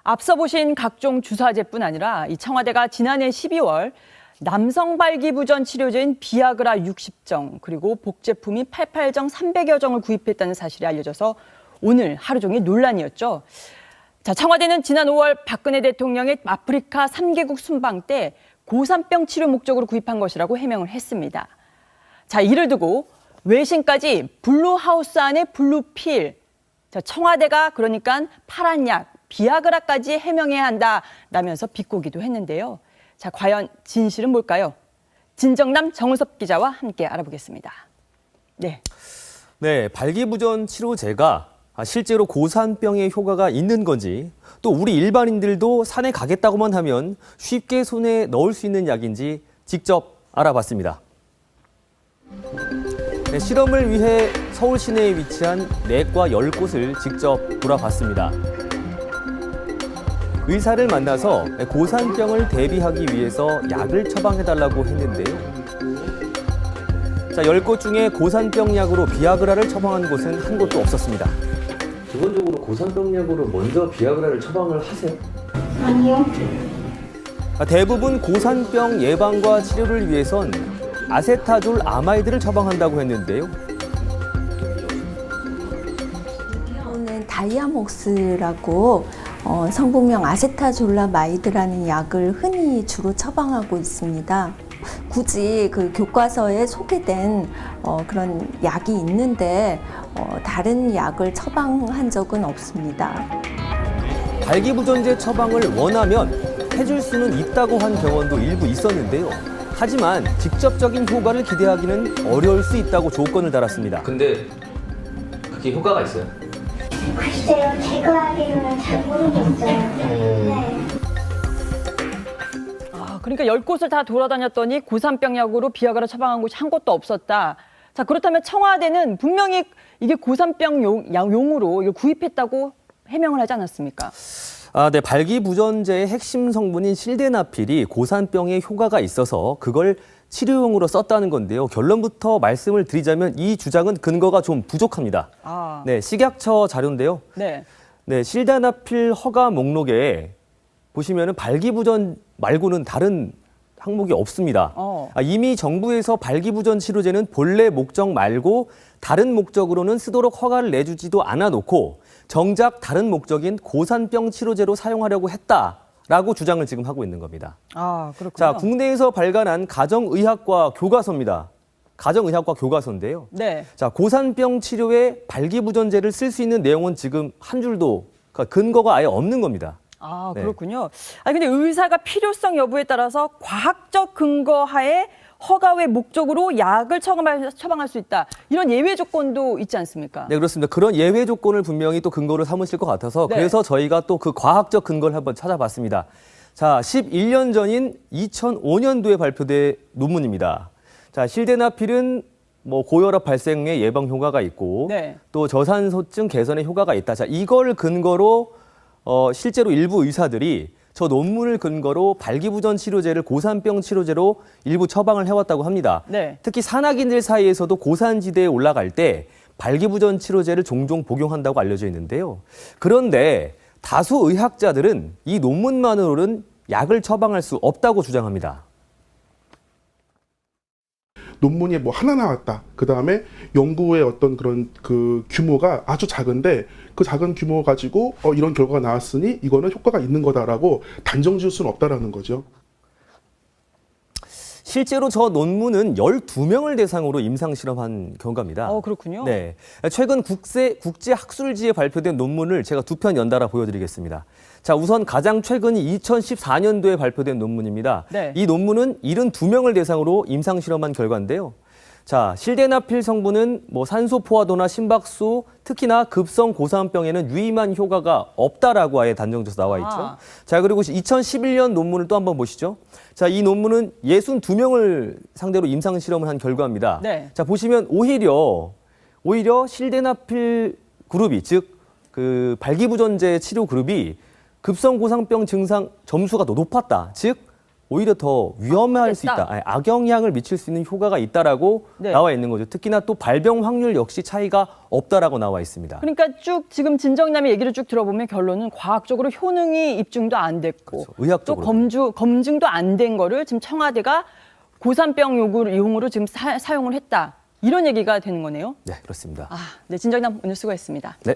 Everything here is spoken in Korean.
앞서 보신 각종 주사제뿐 아니라 이 청와대가 지난해 12월 남성 발기부전 치료제인 비아그라 60정 그리고 복제품인 88정 300여 정을 구입했다는 사실이 알려져서 오늘 하루 종일 논란이었죠. 자, 청와대는 지난 5월 박근혜 대통령의 아프리카 3개국 순방 때 고산병 치료 목적으로 구입한 것이라고 해명을 했습니다. 자, 이를 두고 외신까지 블루하우스 안에 블루필, 자, 청와대가 그러니까 파란 약, 비아그라까지 해명해야 한다라면서 비꼬기도 했는데요. 자, 과연 진실은 뭘까요? 진정남 정우섭 기자와 함께 알아보겠습니다. 네, 발기부전 치료제가 실제로 고산병에 효과가 있는 건지, 또 우리 일반인들도 산에 가겠다고만 하면 쉽게 손에 넣을 수 있는 약인지 직접 알아봤습니다. 네, 실험을 위해 서울 시내에 위치한 내과 10곳을 직접 돌아봤습니다. 의사를 만나서 고산병을 대비하기 위해서 약을 처방해달라고 했는데요. 자, 10곳 중에 고산병 약으로 비아그라를 처방한 곳은 한 곳도 없었습니다. 기본적으로 고산병 약으로 먼저 비아그라를 처방을 하세요? 아니요. 대부분 고산병 예방과 치료를 위해선 아세타졸 아마이드를 처방한다고 했는데요. 이거는 다이아목스라고 성분명 아세타졸라마이드라는 약을 흔히 주로 처방하고 있습니다. 굳이 그 교과서에 소개된 그런 약이 있는데 다른 약을 처방한 적은 없습니다. 발기부전제 처방을 원하면 해줄 수는 있다고 한 병원도 일부 있었는데요. 하지만 직접적인 효과를 기대하기는 어려울 수 있다고 조건을 달았습니다. 근데 그게 효과가 있어요? 글쎄요, 제가 알기로는 잘 모르겠어요. 네. 그러니까 10곳을 다 돌아다녔더니 고산병 약으로 비아그라 처방한 곳이 한 곳도 없었다. 자, 그렇다면 청와대는 분명히 이게 고산병 용으로 이걸 구입했다고 해명을 하지 않았습니까? 네, 발기부전제의 핵심 성분인 실데나필이 고산병에 효과가 있어서 그걸 치료용으로 썼다는 건데요. 결론부터 말씀을 드리자면 이 주장은 근거가 좀 부족합니다. 네, 식약처 자료인데요. 네, 실데나필 허가 목록에 보시면은 발기부전 말고는 다른 항목이 없습니다. 이미 정부에서 발기부전 치료제는 본래 목적 말고 다른 목적으로는 쓰도록 허가를 내주지도 않아 놓고 정작 다른 목적인 고산병 치료제로 사용하려고 했다라고 주장을 지금 하고 있는 겁니다. 그렇군요. 자, 국내에서 발간한 가정의학과 교과서입니다. 가정의학과 교과서인데요. 네. 자, 고산병 치료에 발기부전제를 쓸 수 있는 내용은 지금 한 줄도 근거가 아예 없는 겁니다. 네. 그렇군요. 근데 의사가 필요성 여부에 따라서 과학적 근거 하에 허가 외 목적으로 약을 처방할 수 있다. 이런 예외 조건도 있지 않습니까? 네, 그렇습니다. 그런 예외 조건을 분명히 또 근거로 삼으실 것 같아서 네. 그래서 저희가 또 그 과학적 근거를 한번 찾아봤습니다. 자, 11년 전인 2005년도에 발표된 논문입니다. 자, 실데나필은 고혈압 발생의 예방 효과가 있고 네. 또 저산소증 개선에 효과가 있다. 자, 이걸 근거로 실제로 일부 의사들이 저 논문을 근거로 발기부전 치료제를 고산병 치료제로 일부 처방을 해왔다고 합니다. 네. 특히 산악인들 사이에서도 고산지대에 올라갈 때 발기부전 치료제를 종종 복용한다고 알려져 있는데요. 그런데 다수 의학자들은 이 논문만으로는 약을 처방할 수 없다고 주장합니다. 논문이 하나 나왔다. 그 다음에 연구의 어떤 그런 그 규모가 아주 작은데 그 작은 규모 가지고 이런 결과가 나왔으니 이거는 효과가 있는 거다라고 단정 지을 수는 없다라는 거죠. 실제로 저 논문은 12명을 대상으로 임상 실험한 결과입니다. 그렇군요. 네. 최근 국제 학술지에 발표된 논문을 제가 두 편 연달아 보여드리겠습니다. 자, 우선 가장 최근이 2014년도에 발표된 논문입니다. 네. 이 논문은 72명을 대상으로 임상 실험한 결과인데요. 자, 실데나필 성분은 산소 포화도나 심박수, 특히나 급성 고산병에는 유의미한 효과가 없다라고 아예 단정져서 나와 있죠. 자, 그리고 2011년 논문을 또 한번 보시죠. 자, 이 논문은 62명을 상대로 임상 실험을 한 결과입니다. 네. 자, 보시면 오히려 실데나필 그룹이, 즉 그 발기부전제 치료 그룹이 급성 고산병 증상 점수가 더 높았다. 즉 오히려 더 위험할 수 됐다. 있다. 아니, 악영향을 미칠 수 있는 효과가 있다라고 네. 나와 있는 거죠. 특히나 또 발병 확률 역시 차이가 없다라고 나와 있습니다. 그러니까 쭉 지금 진정남의 얘기를 쭉 들어보면 결론은 과학적으로 효능이 입증도 안 됐고 그렇죠. 의학적으로. 또 검증도 안 된 거를 지금 청와대가 고산병 용으로 지금 사용을 했다. 이런 얘기가 되는 거네요. 네, 그렇습니다. 네, 진정남 오늘 수고했습니다. 네.